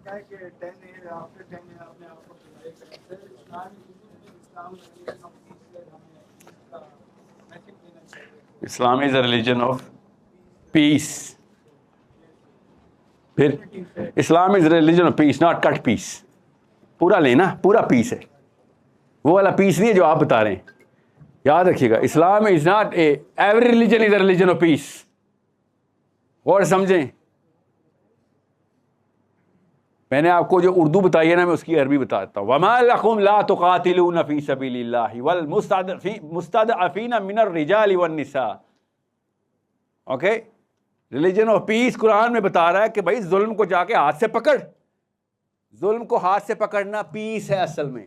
کیا ہے کہ 10 ایئر آفٹر 10 ایئر اپنے آپ کو سنائے کریں اسلام اسلام از اے ریلیجن آف پیس. پھر Islam is religion of peace, not cut piece. پورا لینا, پورا پیس ہے, وہ والا پیس نہیں ہے جو آپ بتا رہے ہیں. یاد رکھیے گا, Islam is not a, every religion is a religion of peace. اور سمجھیں, میں نے آپ کو جو اردو بتائی ہے نا, میں اس کی عربی بتاتا ہوں. وَمَا لَكُمْ لَا تُقَاتِلُونَ فِي سَبِيلِ اللَّهِ وَالْمُسْتَضْعَفِينَ مِنَ الرِّجَالِ وَالنِّسَاءِ. اوکے, ریلیجن آف پیس قرآن میں بتا رہا ہے کہ بھائی ظلم کو جا کے ہاتھ سے پکڑ. ظلم کو ہاتھ سے پکڑنا پیس ہے اصل میں.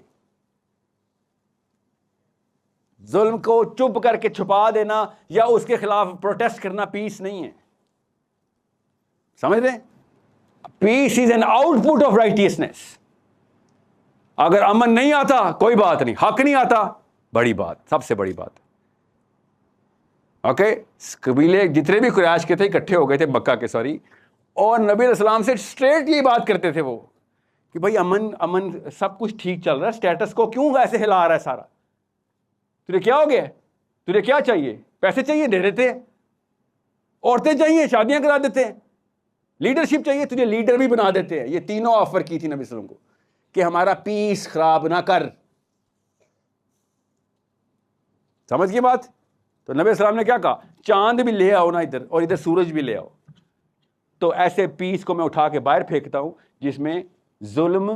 ظلم کو چپ کر کے چھپا دینا یا اس کے خلاف پروٹیسٹ کرنا پیس نہیں ہے. سمجھ رہے ہیں؟ Peace is an output of righteousness. اگر امن نہیں آتا کوئی بات نہیں, حق نہیں آتا بڑی بات, سب سے بڑی بات. اوکے, قبیلے جتنے بھی قریش کے تھے اکٹھے ہو گئے تھے مکہ کے, اور نبی علیہ السلام سے اسٹریٹ یہ بات کرتے تھے وہ کہ بھائی امن سب کچھ ٹھیک چل رہا ہے, اسٹیٹس کو کیوں ایسے ہلا رہا ہے سارا؟ تجھے کیا ہو گیا؟ تجھے کیا چاہیے؟ پیسے چاہیے دے دیتے ہیں, عورتیں چاہیے شادیاں کرا دیتے ہیں, لیڈرشپ چاہیے تجھے لیڈر بھی بنا دیتے ہیں. یہ تینوں آفر کی تھی نبی صلی اللہ علیہ وسلم کو کہ ہمارا پیس خراب نہ کر. سمجھ گئے بات؟ تو نبی السلام نے کیا کہا, چاند بھی لے آؤ نا ادھر, اور ادھر سورج بھی لے آؤ. تو ایسے پیس کو میں اٹھا کے باہر پھینکتا ہوں جس میں ظلم,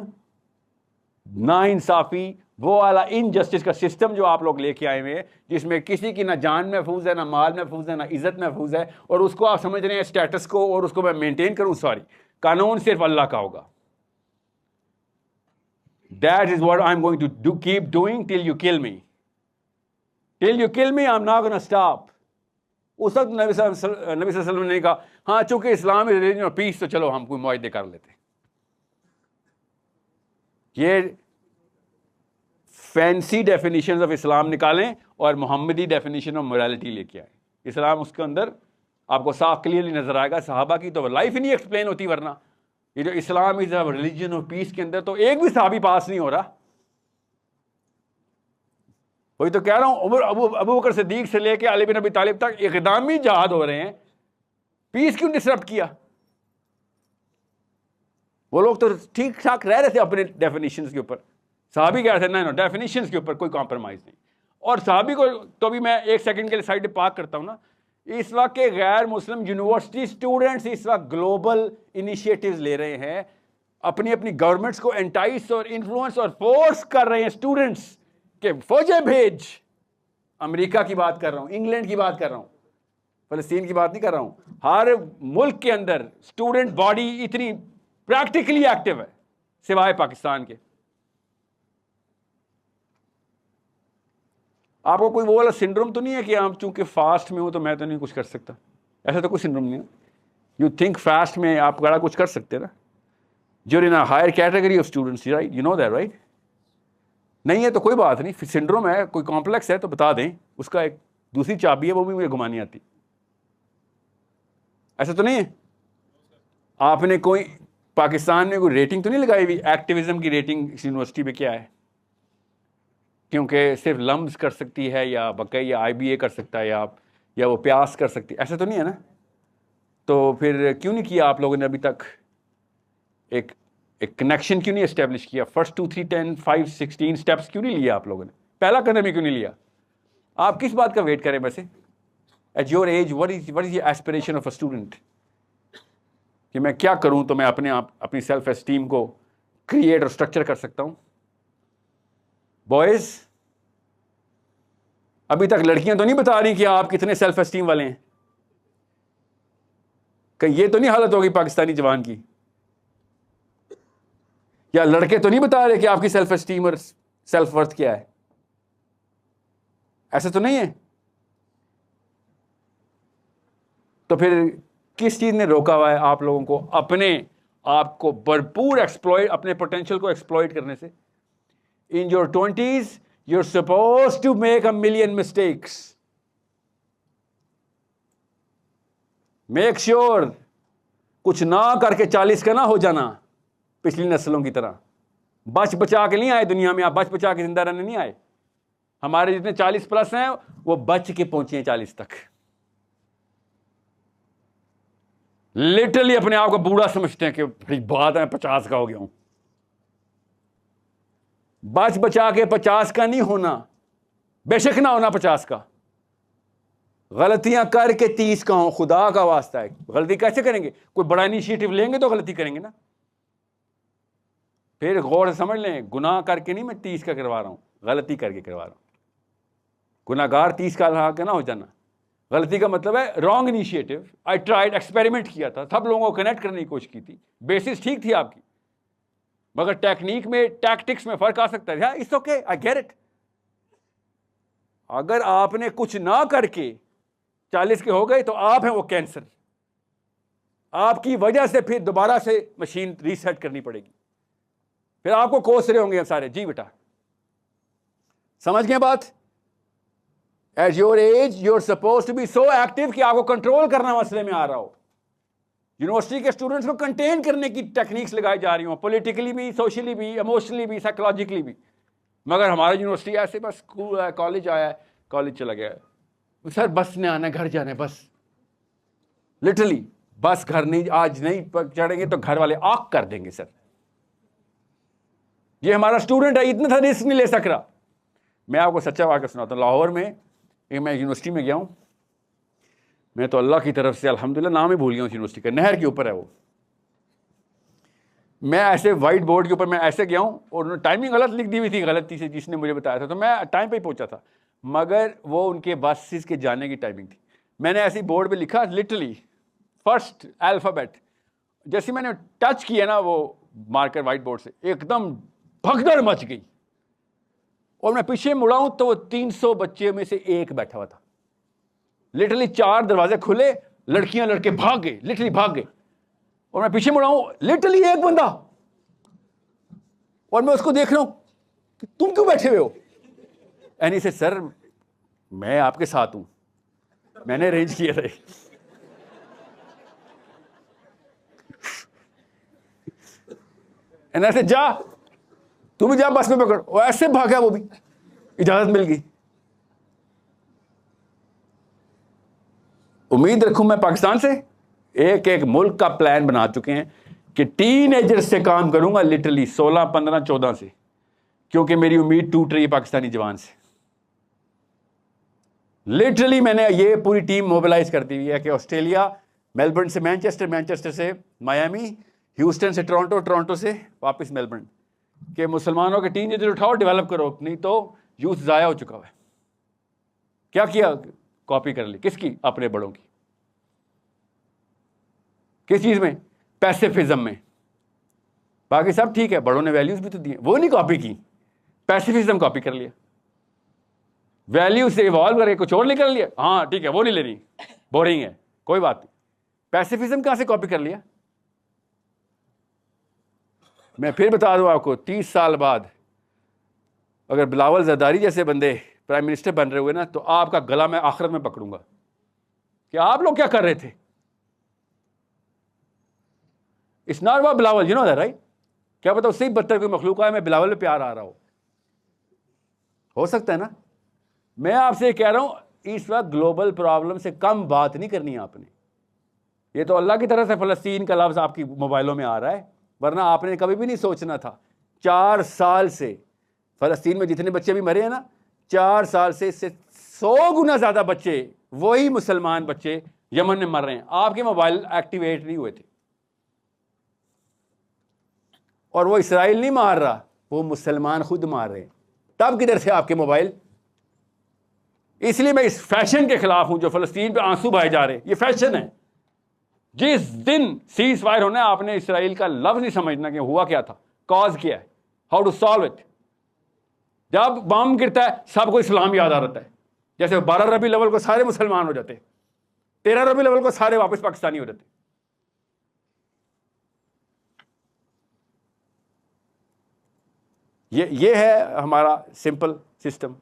نا انصافی, وہ والا انجسٹس کا سسٹم جو آپ لوگ لے کے آئے ہوئے ہیں, جس میں کسی کی نہ جان محفوظ ہے, نہ مال محفوظ ہے, نہ عزت محفوظ ہے, اور اس کو آپ سمجھ رہے ہیں اسٹیٹس کو, اور اس کو میں مینٹین کروں. سوری, قانون صرف اللہ کا ہوگا. That is what I'm going to do, keep doing till you kill me. Till you kill me, I'm not going to stop. اس وقت نبی صلی اللہ علیہ وسلم نے کہا ہاں چونکہ اسلام is religion of peace تو چلو ہم کوئی معاہدے کر لیتے ہیں. یہ فینسی ڈیفینیشنز آف اسلام نکالیں اور محمدی ڈیفینیشن آف موریلٹی لے کے آئیں. اسلام اس کے اندر آپ کو صاف کلیئرلی نظر آئے گا. صحابہ کی تو لائف ہی نہیں ایکسپلین ہوتی, ورنہ یہ جو اسلام از اے ریلیجن آف پیس کے اندر تو ایک بھی صحابی پاس نہیں ہو رہا. وہی تو کہہ رہا ہوں, ابو بکر صدیق سے لے کے علی بن ابی طالب تک اقدامی جہاد ہو رہے ہیں, پیس کیوں ڈسرپٹ کیا؟ وہ لوگ تو ٹھیک ٹھاک رہ رہے تھے اپنے ڈیفینیشنز کے اوپر. صحابی کہہ رہے تھے نہیں, ڈیفینیشنز کے اوپر کوئی کمپرومائز نہیں. اور صحابی کو تو بھی میں ایک سیکنڈ کے لیے سائڈ پہ پارک کرتا ہوں نا. اس وقت کے غیر مسلم یونیورسٹی اسٹوڈنٹس اس وقت گلوبل انیشیٹوز لے رہے ہیں, اپنی اپنی گورنمنٹس کو انٹائس اور انفلوئنس اور فورس کر رہے ہیں اسٹوڈنٹس کہ فوجیں بھیج. امریکہ کی بات کر رہا ہوں, انگلینڈ کی بات کر رہا ہوں, فلسطین کی بات نہیں کر رہا ہوں. ہر ملک کے اندر اسٹوڈنٹ باڈی اتنی پریکٹیکلی ایکٹیو ہے سوائے پاکستان کے. آپ کو کوئی وہ والا سنڈروم تو نہیں ہے کہ آپ چونکہ فاسٹ میں ہوں تو میں تو نہیں کچھ کر سکتا؟ ایسا تو کوئی سنڈروم نہیں ہے. یو تھنک فاسٹ میں آپ بڑا کچھ کر سکتے نا. جو in higher category of students, right, you know that right. نہیں ہے تو کوئی بات نہیں, سنڈروم ہے, کوئی کمپلیکس ہے تو بتا دیں, اس کا ایک دوسری چابی ہے, وہ بھی مجھے گھمانی آتی. ایسا تو نہیں ہے. آپ نے کوئی پاکستان میں کوئی ریٹنگ تو نہیں لگائی ہوئی, ایکٹیویزم کی ریٹنگ یونیورسٹی پہ کیا ہے, کیونکہ صرف لمز کر سکتی ہے یا بقی یا آئی بی اے کر سکتا ہے یا وہ پیاس کر سکتی ہے, ایسا تو نہیں ہے نا. تو پھر کیوں نہیں کیا آپ لوگوں نے ابھی تک ایک کنیکشن کیوں نہیں اسٹیبلش کیا؟ فرسٹ 2 3 10 5 16 اسٹیپس کیوں نہیں لیا آپ لوگوں نے؟ پہلا قدم ہی کیوں نہیں لیا؟ آپ کس بات کا ویٹ کریں ویسے؟ At your age what is your aspiration of a student؟ کہ میں کیا کروں تو میں اپنی سیلف اسٹیم کو کریٹ اور اسٹرکچر کر سکتا ہوں. بوائز, ابھی تک لڑکیاں تو نہیں بتا رہی کہ آپ کتنے سیلف اسٹیم والے ہیں. کہ یہ تو نہیں حالت ہوگی پاکستانی جوان کی, یا لڑکے تو نہیں بتا رہے کہ آپ کی سیلف اسٹیم اور سیلف ورتھ کیا ہے. ایسا تو نہیں ہے. تو پھر کس چیز نے روکا ہوا ہے آپ لوگوں کو اپنے آپ کو بھرپور ایکسپلوئٹ, اپنے پوٹینشیل کو ایکسپلوئٹ کرنے سے؟ In your 20s, you're supposed to make a million mistakes. Make sure کچھ نہ کر کے 40 کا نہ ہو جانا. پچھلی نسلوں کی طرح. بچ بچا کے نہیں آئے دنیا میں, آپ بچ بچا کے زندہ رہنے نہیں آئے. ہمارے جتنے 40+ ہیں وہ بچ کے پہنچے ہیں 40 تک. لٹرلی اپنے آپ کو بوڑھا سمجھتے ہیں کہ بڑی بات ہے 50 کا ہو گیا ہوں. بچ بچا کے 50 کا نہیں ہونا, بے شک نہ ہونا 50 کا. غلطیاں کر کے 30 کا ہوں, خدا کا واسطہ ہے. غلطی کیسے کریں گے؟ کوئی بڑا انیشیٹو لیں گے تو غلطی کریں گے نا. پھر غور سے سمجھ لیں, گناہ کر کے نہیں میں 30 کا کروا رہا ہوں, غلطی کر کے کروا رہا ہوں. گناہ گار 30 کا رہا کے نہ ہو جانا. غلطی کا مطلب ہے wrong initiative. I tried, experiment کیا تھا, سب لوگوں کو کنیکٹ کرنے کی کوشش کی تھی, بیسس ٹھیک تھی آپ کی, مگر ٹیکنیک میں, ٹیکٹکس میں فرق آ سکتا ہے. It's okay, I get it. اگر آپ نے کچھ نہ کر کے 40 کے ہو گئے تو آپ ہیں وہ کینسر. آپ کی وجہ سے پھر دوبارہ سے مشین ریسیٹ کرنی پڑے گی, پھر آپ کو کوس رہے ہوں گے سارے. جی بیٹا سمجھ گئے بات؟ At your age you are suppose to be so active کہ آپ کو کنٹرول کرنا مسئلے میں آ رہا ہو. یونیورسٹی کے اسٹوڈنٹس کو کنٹین کرنے کی ٹیکنیکس لگائی جا رہی ہوں, پولیٹیکلی بھی, سوشلی بھی, ایموشنلی بھی, سائیکولوجیکلی بھی. مگر ہماری یونیورسٹی ایسے بس اسکول ہے, کالج آیا ہے, کالج چلا گیا ہے, سر بس نے آنا ہے, گھر جانا ہے بس. لٹرلی بس گھر نہیں, آج نہیں چڑھیں گے تو گھر والے آگ کر دیں گے. سر یہ ہمارا اسٹوڈنٹ ہے, اتنا تھا رسک نہیں لے سک رہا. میں آپ کو سچا واقعہ سناتا ہوں. لاہور میں میں یونیورسٹی میں گیا ہوں, میں تو اللہ کی طرف سے الحمدللہ نام ہی بھول گیا ہوں اس یونیورسٹی کا, نہر کے اوپر ہے وہ. میں ایسے وائٹ بورڈ کے اوپر میں ایسے گیا ہوں اور انہوں نے ٹائمنگ غلط لکھ دی ہوئی تھی, غلطی سے جس نے مجھے بتایا تھا, تو میں ٹائم پہ ہی پہنچا تھا, مگر وہ ان کے بسز کے جانے کی ٹائمنگ تھی. میں نے ایسی بورڈ پہ لکھا لٹرلی فرسٹ الفابیٹ, جیسے میں نے ٹچ کیا نا وہ مارکر وائٹ بورڈ سے, ایک دم بھگدڑ مچ گئی. اور میں پیچھے مڑا ہوں تو وہ 300 بچے میں سے ایک بیٹھا ہوا تھا. لٹرلی 4 دروازے کھلے, لڑکیاں لڑکے بھاگ گئے, لٹرلی بھاگ گئے. اور میں پیچھے مڑا ہوں, لٹرلی ایک بندہ, اور میں اس کو دیکھ رہا ہوں کہ تم کیوں بیٹھے ہوئے ہو؟ اینی سے سر میں آپ کے ساتھ ہوں, میں نے ارینج کیا تھا. ایسے جا تو بھی جا بس میں پکڑ, اور ایسے بھاگا وہ بھی, اجازت مل گئی. امید رکھوں میں پاکستان سے ایک ایک ملک کا پلان بنا چکے ہیں کہ ٹین ایجر سے کام کروں گا, لٹرلی 16, 15, 14 سے, کیونکہ میری امید ٹوٹ رہی ہے پاکستانی جوان سے. لٹرلی میں نے یہ پوری ٹیم موبلائز کر دی ہوئی ہے کہ آسٹریلیا, میلبرن سے مینچسٹر, مینچسٹر سے میامی, ہیوسٹن سے ٹورانٹو, ٹورانٹو سے واپس میلبرن, کہ مسلمانوں کے ٹین ایجر اٹھاؤ, ڈیولپ کرو, نہیں تو یوتھ ضائع ہو چکا ہے. کیا کاپی کر لی, کس کی؟ اپنے بڑوں کی. کس چیز میں؟ پیسیفزم میں. باقی سب ٹھیک ہے, بڑوں نے ویلیوز بھی تو دی, وہ نہیں کاپی کی, پیسیفزم کاپی کر لیا. ویلیو سے ایوالو کر کے کچھ اور نکل لیا, ہاں ٹھیک ہے وہ نہیں لینی, بورنگ ہے, کوئی بات نہیں. پیسیفزم کہاں سے کاپی کر لیا؟ میں پھر بتا دوں آپ کو, 30 سال بعد اگر بلاول زرداری جیسے بندے پرائم منسٹر بن رہے ہوئے نا, تو آپ کا گلا میں آخرت میں پکڑوں گا کہ آپ لوگ کیا کر رہے تھے. It's not about Bilawal, you know that right. کیا پتا اس سے ہی بدتر کوئی مخلوق ہے, میں بلاول پہ پیار آ رہا ہو سکتا ہے نا. میں آپ سے کہہ رہا ہوں اس وقت گلوبل پرابلم سے کم بات نہیں کرنی ہے آپ نے. یہ تو اللہ کی طرف سے فلسطین کا لفظ آپ کی موبائلوں میں آ رہا ہے, ورنہ آپ نے کبھی بھی نہیں سوچنا تھا. 4 سال سے فلسطین میں جتنے بچے بھی مرے ہیں نا, 4 سال سے اس سے 100 گنا زیادہ بچے, وہی مسلمان بچے یمن میں مر رہے ہیں. آپ کے موبائل ایکٹیویٹ نہیں ہوئے تھے. اور وہ اسرائیل نہیں مار رہا, وہ مسلمان خود مار رہے ہیں. تب کدھر سے آپ کے موبائل؟ اس لیے میں اس فیشن کے خلاف ہوں جو فلسطین پہ آنسو بہائے جا رہے ہیں. یہ فیشن ہے. جس دن سیز فائر ہونا ہے, آپ نے اسرائیل کا لفظ نہیں سمجھنا کہ ہوا کیا تھا, کاز کیا ہے, ہاؤ ٹو سالو اٹ. جب بم گرتا ہے سب کو اسلام یاد آ رہتا ہے. جیسے 12 ربیع الاول کو سارے مسلمان ہو جاتے, 13 ربیع الاول کو سارے واپس پاکستانی ہو جاتے. یہ ہے ہمارا سمپل سسٹم.